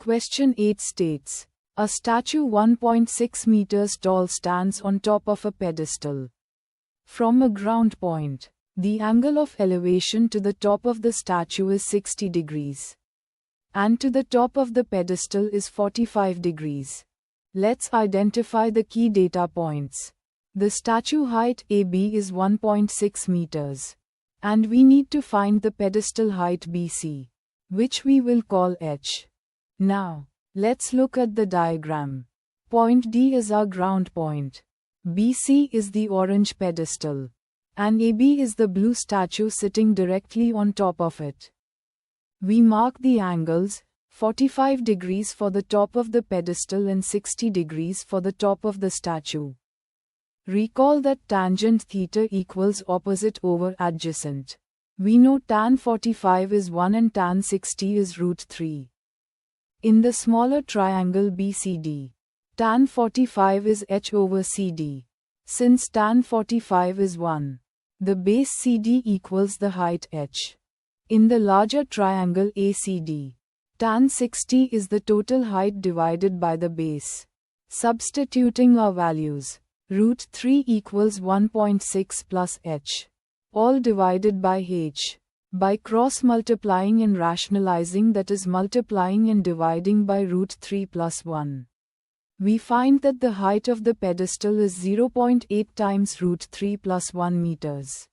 Question 8 states, a statue 1.6 meters tall stands on top of a pedestal. From a ground point, the angle of elevation to the top of the statue is 60 degrees. And to the top of the pedestal is 45 degrees. Let's identify the key data points. The statue height AB is 1.6 meters. And we need to find the pedestal height BC, which we will call h. Now, let's look at the diagram. Point D is our ground point. BC is the orange pedestal. And AB is the blue statue sitting directly on top of it. We mark the angles, 45 degrees for the top of the pedestal and 60 degrees for the top of the statue. Recall that tangent theta equals opposite over adjacent. We know tan 45 is 1 and tan 60 is √3. In the smaller triangle BCD, tan 45 is h over CD. Since tan 45 is 1, the base CD equals the height h. In the larger triangle ACD, tan 60 is the total height divided by the base. Substituting our values, √3 equals 1.6 plus h, all divided by h. By cross-multiplying and rationalizing, that is multiplying and dividing by √3 plus 1. We find that the height of the pedestal is 0.8 times √3 plus 1 meters.